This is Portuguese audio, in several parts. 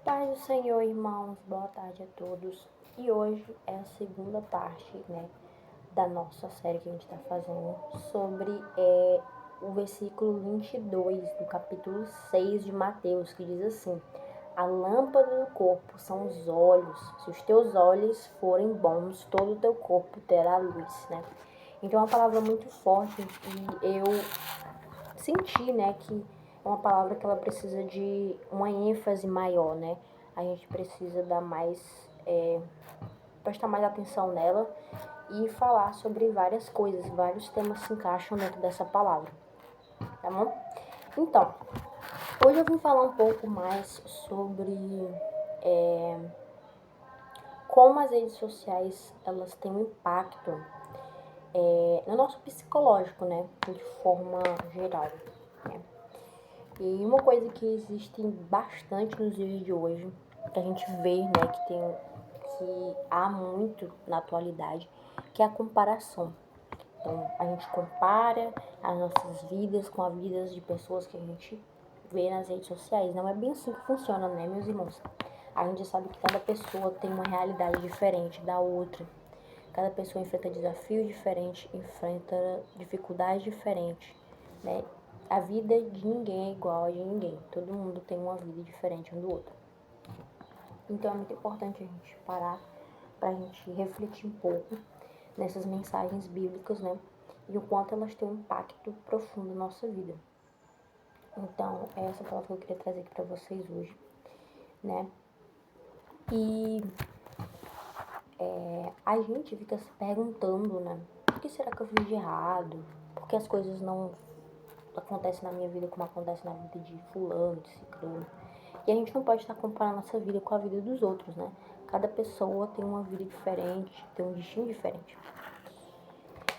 Paz do Senhor, irmãos, boa tarde a todos. E hoje é a segunda parte, da nossa série que a gente está fazendo sobre o versículo 22 do capítulo 6 de Mateus, que diz assim: a lâmpada do corpo são os olhos. Se os teus olhos forem bons, todo o teu corpo terá luz, né? Então é uma palavra muito forte e eu senti, que é uma palavra que ela precisa de uma ênfase maior, né? A gente precisa dar mais, prestar mais atenção nela e falar sobre várias coisas, vários temas se encaixam dentro dessa palavra, tá bom? Então, hoje eu vim falar um pouco mais sobre como as redes sociais elas têm um impacto no nosso psicológico, né? De forma geral, né? E uma coisa que existe bastante nos dias de hoje, que a gente vê, que há muito na atualidade, que é a comparação. Então, a gente compara as nossas vidas com as vidas de pessoas que a gente vê nas redes sociais. Não é bem assim que funciona, né, meus irmãos? A gente sabe que cada pessoa tem uma realidade diferente da outra. Cada pessoa enfrenta desafios diferentes, enfrenta dificuldades diferentes, né? A vida de ninguém é igual a de ninguém. Todo mundo tem uma vida diferente um do outro. Então é muito importante a gente parar para a gente refletir um pouco nessas mensagens bíblicas, né? E o quanto elas têm um impacto profundo na nossa vida. Então, é essa palavra que eu queria trazer aqui para vocês hoje, né? E a gente fica se perguntando, né? O que será que eu fiz de errado? Por que as coisas não acontecem na minha vida como acontece na vida de fulano, de ciclano? E a gente não pode estar comparando nossa vida com a vida dos outros, né? Cada pessoa tem uma vida diferente, tem um destino diferente.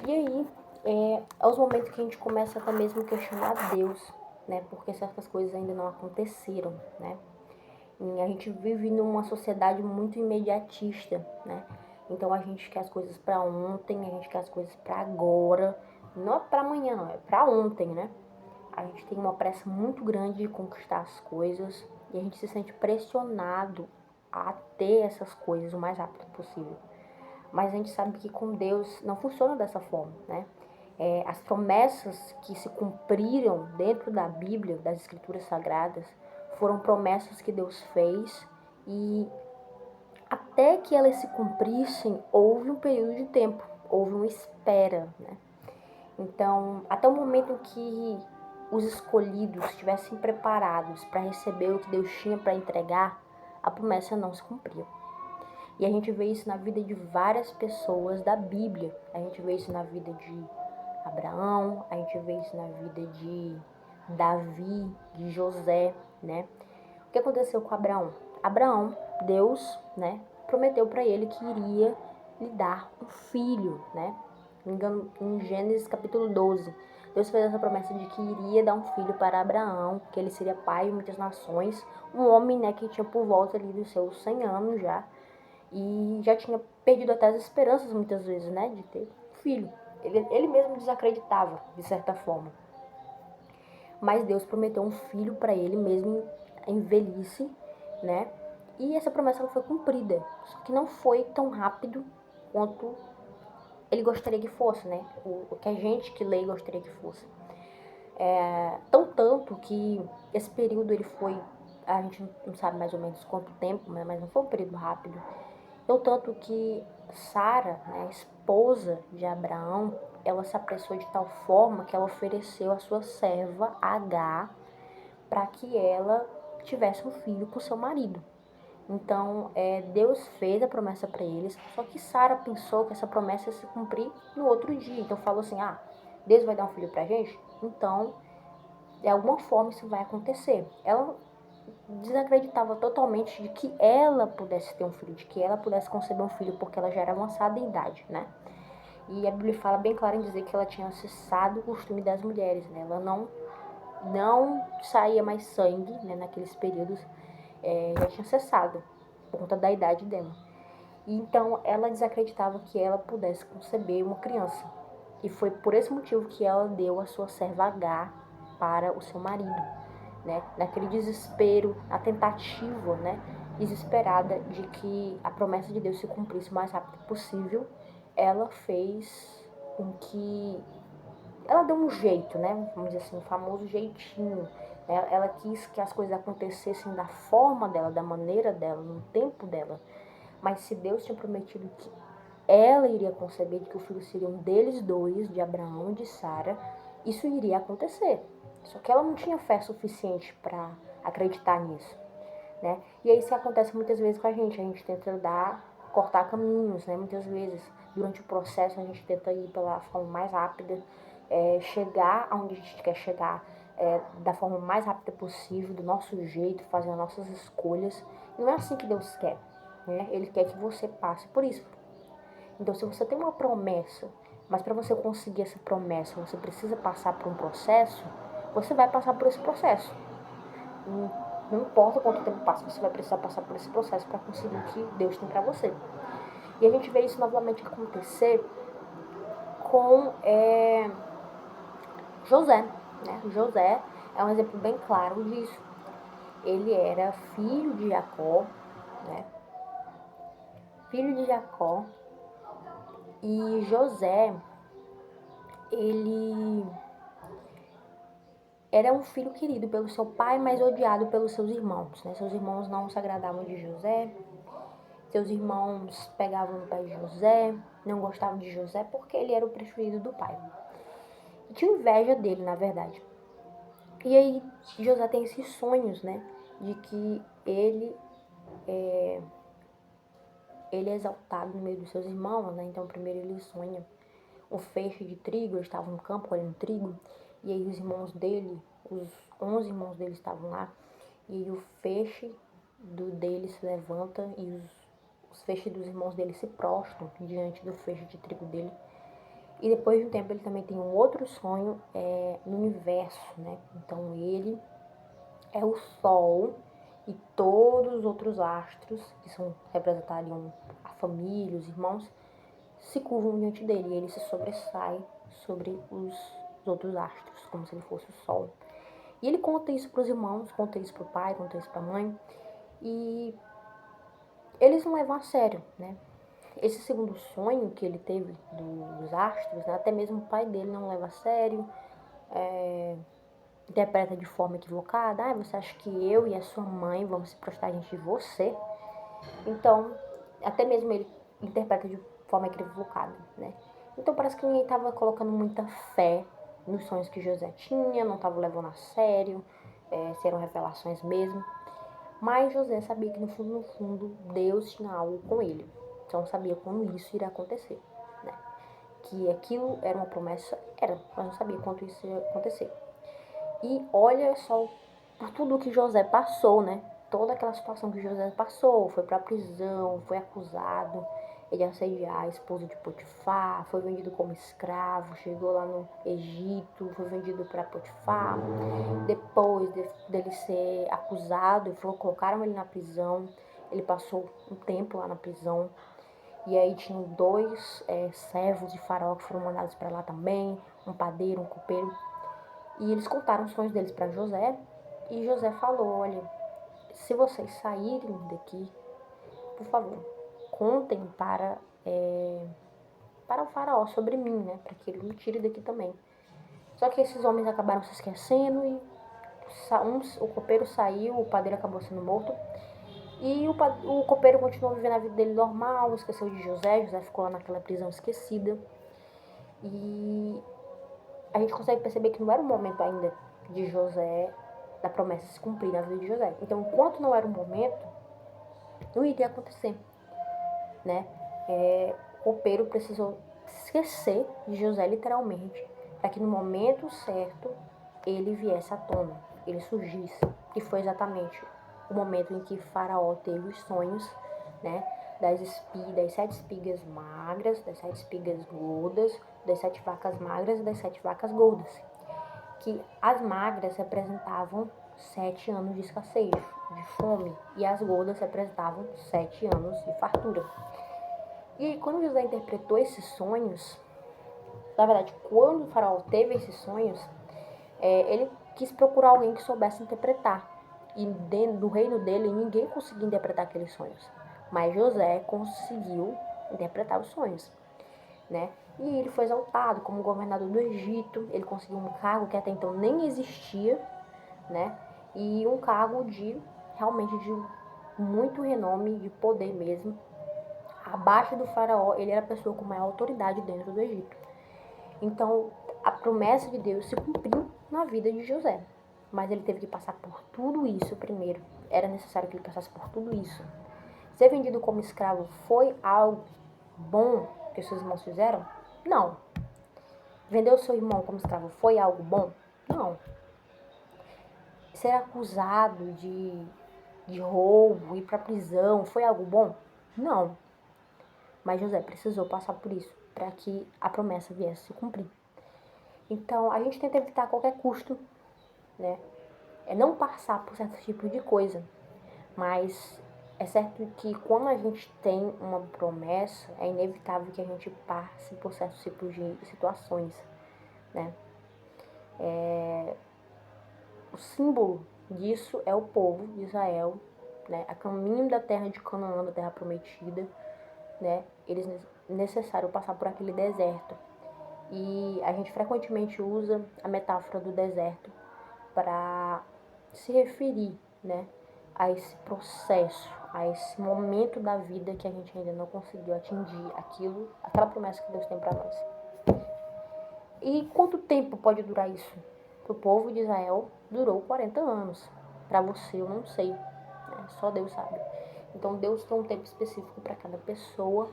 E aí, é os momentos que a gente começa até mesmo a questionar Deus, né? Porque certas coisas ainda não aconteceram, né? E a gente vive numa sociedade muito imediatista, né? Então a gente quer as coisas para ontem, a gente quer as coisas para agora. Não é para amanhã, não, é para ontem, né? A gente tem uma pressa muito grande de conquistar as coisas e a gente se sente pressionado a ter essas coisas o mais rápido possível. Mas a gente sabe que com Deus não funciona dessa forma, né? As promessas que se cumpriram dentro da Bíblia, das Escrituras Sagradas, foram promessas que Deus fez e até que elas se cumprissem, houve um período de tempo, houve uma espera, né? Então, até o momento em que os escolhidos estivessem preparados para receber o que Deus tinha para entregar, a promessa não se cumpriu. E a gente vê isso na vida de várias pessoas da Bíblia. A gente vê isso na vida de Abraão, a gente vê isso na vida de Davi, de José, né? O que aconteceu com Abraão? Abraão, Deus, né, prometeu para ele que iria lhe dar um filho, né? Me engano, em Gênesis capítulo 12. Deus fez essa promessa de que iria dar um filho para Abraão, que ele seria pai de muitas nações, um homem, né, que tinha por volta ali dos seus 100 anos já, e já tinha perdido até as esperanças muitas vezes, né, de ter um filho. Ele mesmo desacreditava, de certa forma. Mas Deus prometeu um filho para ele mesmo em velhice, né? E essa promessa ela foi cumprida, só que não foi tão rápido quanto ele gostaria que fosse, né? O que a gente que lê gostaria que fosse. Tanto que esse período ele foi, a gente não sabe mais ou menos quanto tempo, né? Mas não foi um período rápido. Tanto que Sara, né, a esposa de Abraão, ela se apressou de tal forma que ela ofereceu a sua serva Agar para que ela tivesse um filho com seu marido. Então, Deus fez a promessa para eles, só que Sara pensou que essa promessa ia se cumprir no outro dia. Então, falou assim, Deus vai dar um filho pra gente? Então, de alguma forma isso vai acontecer. Ela desacreditava totalmente de que ela pudesse ter um filho, de que ela pudesse conceber um filho, porque ela já era avançada em idade, né? E a Bíblia fala bem claro em dizer que ela tinha cessado o costume das mulheres, né? Ela não saía mais sangue, né, naqueles períodos, já tinha cessado, por conta da idade dela. E então ela desacreditava que ela pudesse conceber uma criança. E foi por esse motivo que ela deu a sua serva Agar para o seu marido, né? Naquele desespero, na tentativa, né? Desesperada de que a promessa de Deus se cumprisse o mais rápido possível, ela fez com que... Ela deu um jeito, né? Vamos dizer assim, o famoso jeitinho. Ela quis que as coisas acontecessem da forma dela, da maneira dela, no tempo dela. Mas se Deus tinha prometido que ela iria conceber, de que o filho seria um deles dois, de Abraão e de Sara, isso iria acontecer. Só que ela não tinha fé suficiente para acreditar nisso, né? E aí isso acontece muitas vezes com a gente tenta cortar caminhos, né? Muitas vezes, durante o processo, a gente tenta ir pela forma mais rápida, chegar aonde a gente quer chegar, da forma mais rápida possível, do nosso jeito, fazer as nossas escolhas. E não é assim que Deus quer, né? Ele quer que você passe por isso. Então, se você tem uma promessa, mas para você conseguir essa promessa, você precisa passar por um processo, você vai passar por esse processo. Não importa quanto tempo passa, você vai precisar passar por esse processo para conseguir o que Deus tem para você. E a gente vê isso novamente acontecer com José, né? José é um exemplo bem claro disso. Ele era filho de Jacó, né? Filho de Jacó. E José, ele era um filho querido pelo seu pai, mas odiado pelos seus irmãos, né? Seus irmãos não se agradavam de José. Seus irmãos pegavam no pé de José, não gostavam de José porque ele era o preferido do pai. E tinha inveja dele, na verdade. E aí José tem esses sonhos, né? De que ele é exaltado no meio dos seus irmãos, né? Então primeiro ele sonha um feixe de trigo, ele estava no campo colhendo trigo, e aí os irmãos dele, os 11 irmãos dele estavam lá, e aí o feixe dele se levanta e os feixes dos irmãos dele se prostram diante do feixe de trigo dele. E depois de um tempo ele também tem um outro sonho no universo, né? Então ele é o sol e todos os outros astros, que representariam a família, os irmãos, se curvam diante dele e ele se sobressai sobre os outros astros, como se ele fosse o sol. E ele conta isso para os irmãos, conta isso para o pai, conta isso para a mãe, e eles não levam a sério, né? Esse segundo sonho que ele teve dos astros, né, até mesmo o pai dele não leva a sério, interpreta de forma equivocada. Ah, você acha que eu e a sua mãe vamos se prostrar diante de você? Então, até mesmo ele interpreta de forma equivocada, né? Então parece que ninguém estava colocando muita fé nos sonhos que José tinha, não estava levando a sério, se eram revelações mesmo. Mas José sabia que no fundo, Deus tinha algo com ele. Então sabia quando isso iria acontecer, né? Que aquilo era uma promessa, mas não sabia quando isso ia acontecer. E olha só por tudo que José passou, né? Toda aquela situação que José passou, foi pra prisão, foi acusado de assediar a esposa de Potifar, foi vendido como escravo, chegou lá no Egito, foi vendido para Potifar. Depois dele ser acusado, colocaram ele na prisão, ele passou um tempo lá na prisão. E aí tinham dois servos de Faraó que foram mandados para lá também, um padeiro, um copeiro. E eles contaram os sonhos deles para José, e José falou: olha, se vocês saírem daqui, por favor, contem para o faraó sobre mim, né, para que ele me tire daqui também. Só que esses homens acabaram se esquecendo e o copeiro saiu, o padeiro acabou sendo morto. E o copeiro continuou vivendo a vida dele normal, esqueceu de José ficou lá naquela prisão esquecida. E a gente consegue perceber que não era o momento ainda de José, da promessa se cumprir na vida de José. Então, enquanto não era o momento, não iria acontecer, né? O copeiro precisou esquecer de José literalmente, para que no momento certo ele viesse à tona, ele surgisse. E foi exatamente o momento em que Faraó teve os sonhos, né? Das 7 espigas magras, das 7 espigas gordas, das 7 vacas magras e das 7 vacas gordas. Que as magras representavam 7 anos de escassez, de fome, e as gordas representavam 7 anos de fartura. E quando José interpretou esses sonhos, na verdade, quando o faraó teve esses sonhos, ele quis procurar alguém que soubesse interpretar. E dentro do reino dele, ninguém conseguia interpretar aqueles sonhos. Mas José conseguiu interpretar os sonhos, né? E ele foi exaltado como governador do Egito. Ele conseguiu um cargo que até então nem existia, né? E um cargo de realmente de muito renome, de poder mesmo. Abaixo do faraó, ele era a pessoa com maior autoridade dentro do Egito. Então, a promessa de Deus se cumpriu na vida de José. Mas ele teve que passar por tudo isso primeiro. Era necessário que ele passasse por tudo isso. Ser vendido como escravo foi algo bom que os seus irmãos fizeram? Não. Vender o seu irmão como escravo foi algo bom? Não. Ser acusado de roubo, ir para prisão, foi algo bom? Não. Mas José precisou passar por isso para que a promessa viesse se cumprir. Então, a gente tenta evitar a qualquer custo, né? É não passar por certo tipo de coisa. Mas é certo que quando a gente tem uma promessa, é inevitável que a gente passe por certos tipos de situações, né? O símbolo disso é o povo de Israel, né? A caminho da terra de Canaã, da terra prometida, né? Eles necessário passar por aquele deserto. E a gente frequentemente usa a metáfora do deserto para se referir, né, a esse processo, a esse momento da vida que a gente ainda não conseguiu atingir aquela promessa que Deus tem para nós. E quanto tempo pode durar isso? Para o povo de Israel durou 40 anos. Para você eu não sei, né? Só Deus sabe. Então Deus tem um tempo específico para cada pessoa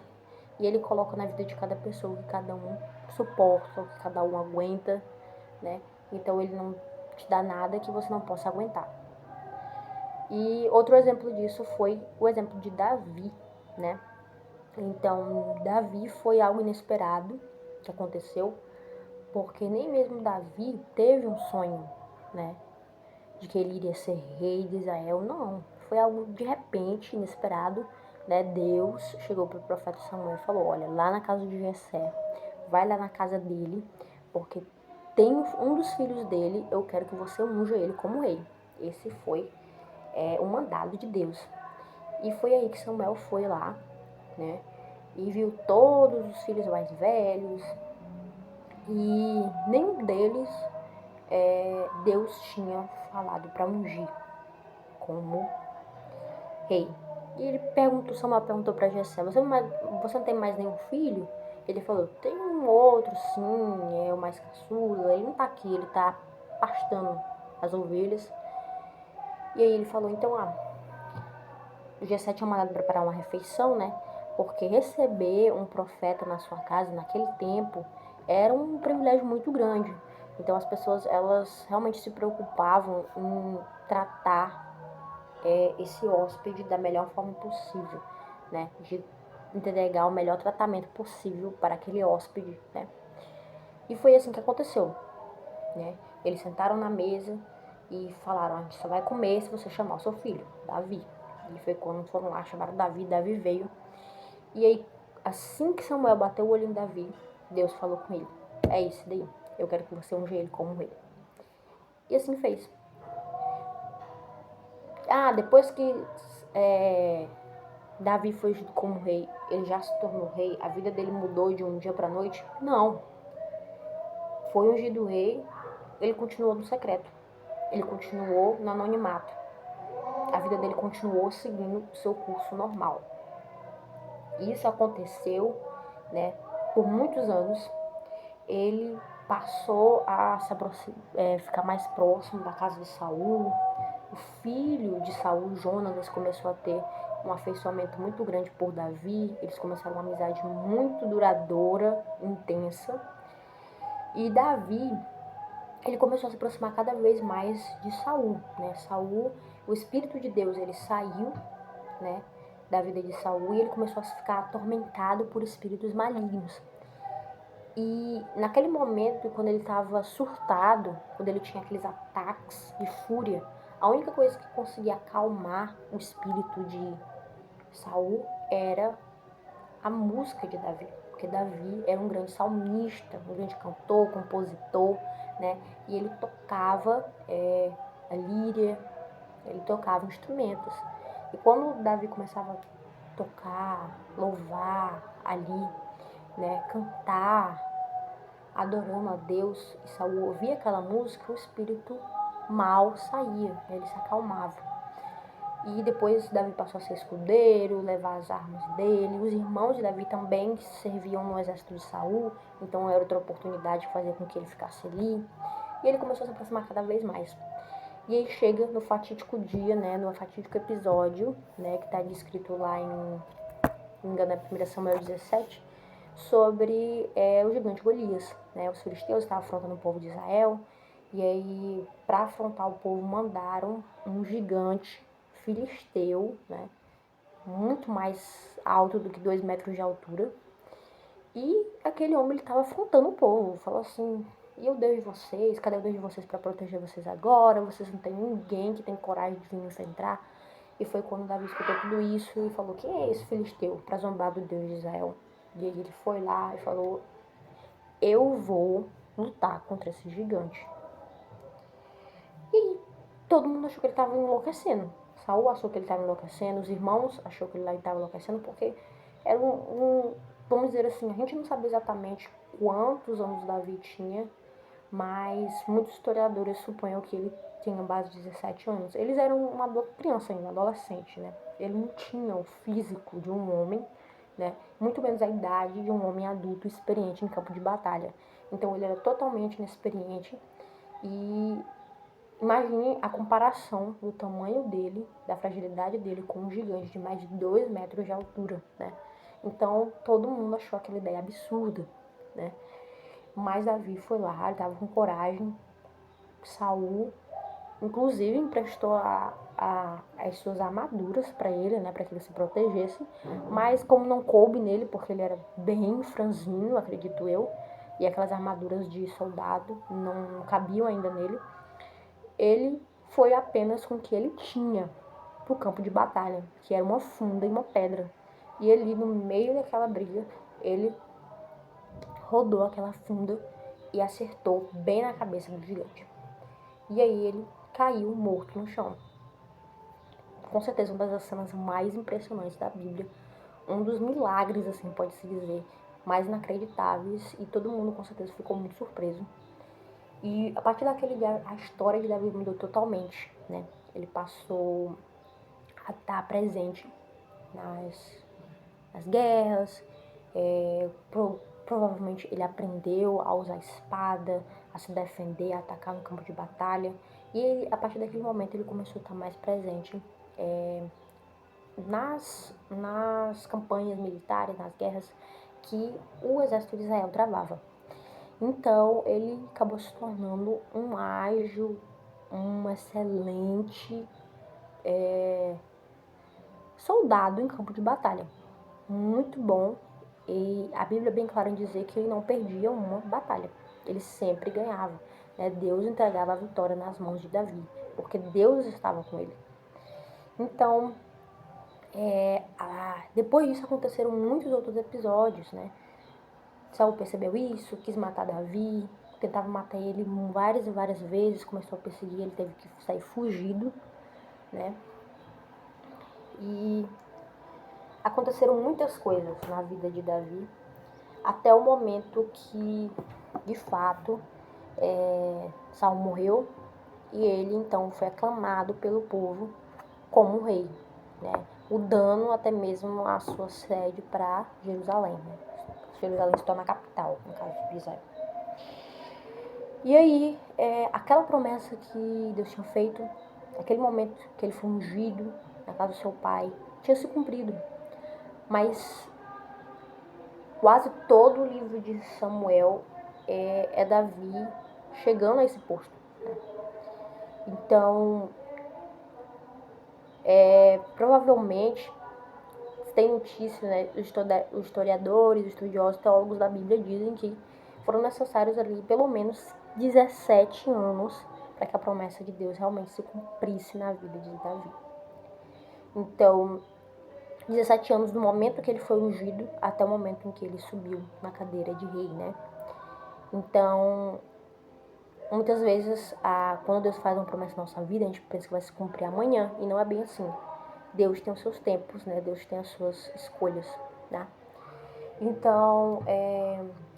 e Ele coloca na vida de cada pessoa o que cada um suporta, o que cada um aguenta, né? Então Ele não te dá nada que você não possa aguentar. E outro exemplo disso foi o exemplo de Davi, né? Então Davi foi algo inesperado que aconteceu, porque nem mesmo Davi teve um sonho, né, de que ele iria ser rei de Israel, não. Foi algo de repente, inesperado, né? Deus chegou para o profeta Samuel e falou: olha, lá na casa de Jessé, vai lá na casa dele, porque tem um dos filhos dele, eu quero que você unja ele como rei. Esse foi o mandado de Deus. E foi aí que Samuel foi lá, né, e viu todos os filhos mais velhos, e nenhum deles Deus tinha falado para ungir como rei. E Samuel perguntou para Jessé: você não tem mais nenhum filho? Ele falou: tem um outro, sim, é o mais caçula. Ele não tá aqui, ele tá pastando as ovelhas. E aí ele falou: então, o Jessé tinha mandado preparar uma refeição, né? Porque receber um profeta na sua casa naquele tempo era um privilégio muito grande. Então as pessoas, elas realmente se preocupavam em tratar esse hóspede da melhor forma possível, né? De entregar o melhor tratamento possível para aquele hóspede, né? E foi assim que aconteceu, né? Eles sentaram na mesa e falaram: a gente só vai comer se você chamar o seu filho, Davi. E foi quando foram lá, chamaram Davi, Davi veio. E aí, assim que Samuel bateu o olho em Davi, Deus falou com ele: é isso daí, eu quero que você unja ele como rei. E assim fez. Depois que Davi foi ungido como rei, ele já se tornou rei, a vida dele mudou de um dia para noite? Não. Foi ungido rei, ele continuou no secreto, ele continuou no anonimato. A vida dele continuou seguindo o seu curso normal. Isso aconteceu, né, por muitos anos. Ele passou a ficar mais próximo da casa de Saul. O filho de Saul, Jonatas, começou a ter um afeiçoamento muito grande por Davi. Eles começaram uma amizade muito duradoura, intensa. E Davi, ele começou a se aproximar cada vez mais de Saul, né? Saul, o Espírito de Deus, ele saiu, né, da vida de Saul e ele começou a ficar atormentado por espíritos malignos. E naquele momento, quando ele estava surtado, quando ele tinha aqueles ataques de fúria, a única coisa que conseguia acalmar o espírito de Saul era a música de Davi. Porque Davi era um grande salmista, um grande cantor, compositor, né? E ele tocava a líria, ele tocava instrumentos. E quando Davi começava a tocar, louvar ali, né, cantar, adorando a Deus, e Saul ouvia aquela música, o espírito mal saía, né, ele se acalmava. E depois Davi passou a ser escudeiro, levar as armas dele. Os irmãos de Davi também serviam no exército de Saul, então era outra oportunidade de fazer com que ele ficasse ali. E ele começou a se aproximar cada vez mais. E aí chega no fatídico dia, né, no fatídico episódio, né, que está descrito lá em, não me engano, é 1 Samuel 17, sobre o gigante Golias, né, os filisteus estavam afrontando o povo de Israel, e aí, para afrontar o povo, mandaram um gigante filisteu, né, muito mais alto do que 2 metros de altura, e aquele homem estava afrontando o povo, falou assim: e o Deus de vocês? Cadê o Deus de vocês para proteger vocês agora? Vocês não tem ninguém que tem coragem de vir me enfrentar. E foi quando Davi escutou tudo isso e falou: quem é esse filisteu para zombar do Deus de Israel? E aí ele foi lá e falou: eu vou lutar contra esse gigante. E todo mundo achou que ele estava enlouquecendo. Saul achou que ele estava enlouquecendo, os irmãos achou que ele estava enlouquecendo, porque era vamos dizer assim, a gente não sabe exatamente quantos anos Davi tinha, mas muitos historiadores supõem que ele tinha base de 17 anos. Eles eram uma criança ainda, adolescente, né? Ele não tinha o físico de um homem, né? Muito menos a idade de um homem adulto experiente em campo de batalha. Então ele era totalmente inexperiente e imagine a comparação do tamanho dele, da fragilidade dele com um gigante de mais de 2 metros de altura, né? Então todo mundo achou aquela ideia absurda, né? Mas Davi foi lá, ele estava com coragem. Saul, inclusive, emprestou as suas armaduras para ele, né, para que ele se protegesse. Mas como não coube nele, porque ele era bem franzino, acredito eu, e aquelas armaduras de soldado não cabiam ainda nele, ele foi apenas com o que ele tinha para o campo de batalha, que era uma funda e uma pedra. E ali no meio daquela briga, ele rodou aquela funda e acertou bem na cabeça do gigante. E aí ele caiu morto no chão. Com certeza uma das cenas mais impressionantes da Bíblia. Um dos milagres, assim, pode-se dizer, mais inacreditáveis. E todo mundo com certeza ficou muito surpreso. E a partir daquele dia, a história de Davi mudou totalmente, né? Ele passou a estar presente nas guerras, provavelmente ele aprendeu a usar a espada, a se defender, a atacar no campo de batalha. E ele, a partir daquele momento ele começou a estar mais presente nas campanhas militares, nas guerras que o exército de Israel travava. Então ele acabou se tornando um ágil, um excelente soldado em campo de batalha. Muito bom. E a Bíblia é bem clara em dizer que ele não perdia uma batalha. Ele sempre ganhava, né? Deus entregava a vitória nas mãos de Davi, porque Deus estava com ele. Então, depois disso aconteceram muitos outros episódios, né? Saul percebeu isso, quis matar Davi, tentava matar ele várias e várias vezes, começou a perseguir, ele teve que sair fugido, né? E aconteceram muitas coisas na vida de Davi, até o momento que, de fato, Saul morreu e ele então foi aclamado pelo povo como rei, né? Mudando até mesmo a sua sede para Jerusalém, né? Jerusalém se torna a capital, no caso de Israel. E aí, aquela promessa que Deus tinha feito, aquele momento que ele foi ungido na casa do seu pai, tinha se cumprido. Mas quase todo o livro de Samuel é Davi chegando a esse posto, né? Então, provavelmente, tem notícia, né, os historiadores, os estudiosos, teólogos da Bíblia dizem que foram necessários ali pelo menos 17 anos para que a promessa de Deus realmente se cumprisse na vida de Davi. Então, 17 anos do momento que ele foi ungido até o momento em que ele subiu na cadeira de rei, né? Então, muitas vezes, quando Deus faz uma promessa na nossa vida, a gente pensa que vai se cumprir amanhã, e não é bem assim. Deus tem os seus tempos, né? Deus tem as suas escolhas, né? Então,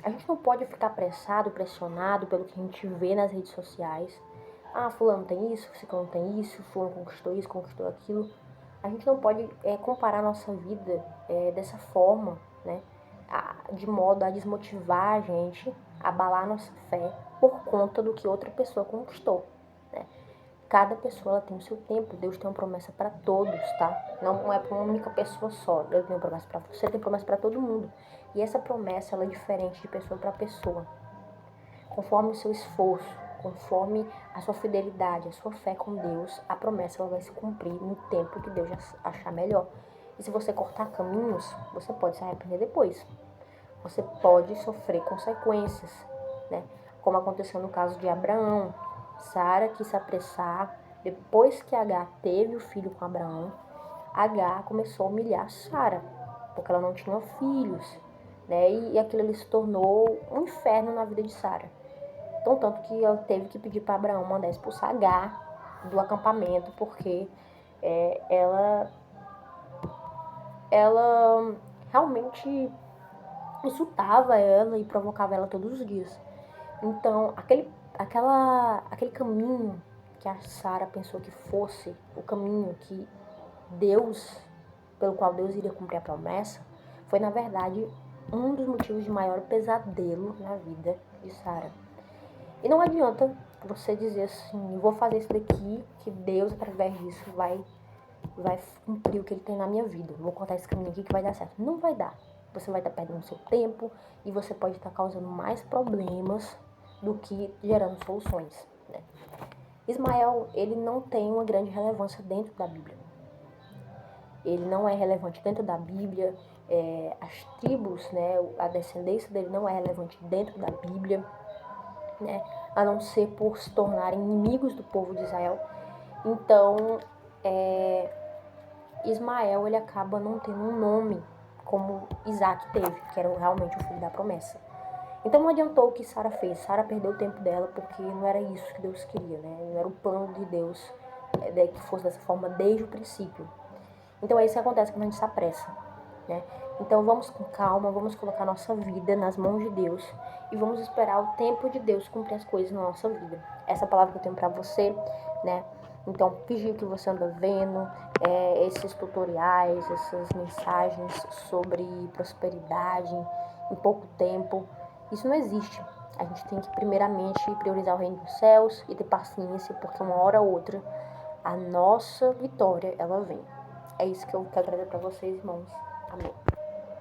a gente não pode ficar apressado, pressionado pelo que a gente vê nas redes sociais. Fulano tem isso, ciclano tem isso, fulano conquistou isso, conquistou aquilo. A gente não pode comparar a nossa vida dessa forma, né? De modo a desmotivar a gente, abalar a nossa fé por conta do que outra pessoa conquistou, né? Cada pessoa ela tem o seu tempo, Deus tem uma promessa para todos, tá? Não é para uma única pessoa só. Deus tem uma promessa para você, tem promessa para todo mundo. E essa promessa ela é diferente de pessoa para pessoa. Conforme o seu esforço, conforme a sua fidelidade, a sua fé com Deus, a promessa ela vai se cumprir no tempo que Deus achar melhor. E se você cortar caminhos, você pode se arrepender depois. Você pode sofrer consequências, né? Como aconteceu no caso de Abraão. Sara quis se apressar. Depois que Agar teve o filho com Abraão, Agar começou a humilhar Sara, porque ela não tinha filhos, né? E aquilo ali se tornou um inferno na vida de Sara. Então, tanto que ela teve que pedir para Abraão mandar expulsar Agar do acampamento, porque ela realmente insultava ela e provocava ela todos os dias. Então, aquele caminho que a Sara pensou que fosse o caminho que Deus, pelo qual Deus iria cumprir a promessa, foi, na verdade, um dos motivos de maior pesadelo na vida de Sara. E não adianta você dizer assim, vou fazer isso daqui, que Deus, através disso, vai cumprir o que Ele tem na minha vida. Vou cortar esse caminho aqui que vai dar certo. Não vai dar. Você vai estar perdendo seu tempo e você pode estar causando mais problemas do que gerando soluções, né? Ismael, ele não tem uma grande relevância dentro da Bíblia. Ele não é relevante dentro da Bíblia. As tribos, né, a descendência dele não é relevante dentro da Bíblia, né, a não ser por se tornarem inimigos do povo de Israel. Então, Ismael ele acaba não tendo um nome como Isaac teve, que era realmente o filho da promessa. Então não adiantou o que Sara fez. Sara perdeu o tempo dela porque não era isso que Deus queria, né? Não era o plano de Deus que fosse dessa forma desde o princípio. Então é isso que acontece quando a gente se apressa, né? Então vamos com calma, vamos colocar nossa vida nas mãos de Deus e vamos esperar o tempo de Deus cumprir as coisas na nossa vida. Essa palavra que eu tenho pra você, né? Então vigie o que você anda vendo, esses tutoriais, essas mensagens sobre prosperidade em pouco tempo. Isso não existe. A gente tem que primeiramente priorizar o reino dos céus e ter paciência, porque uma hora ou outra a nossa vitória ela vem. É isso que eu quero trazer para vocês, irmãos. Amém.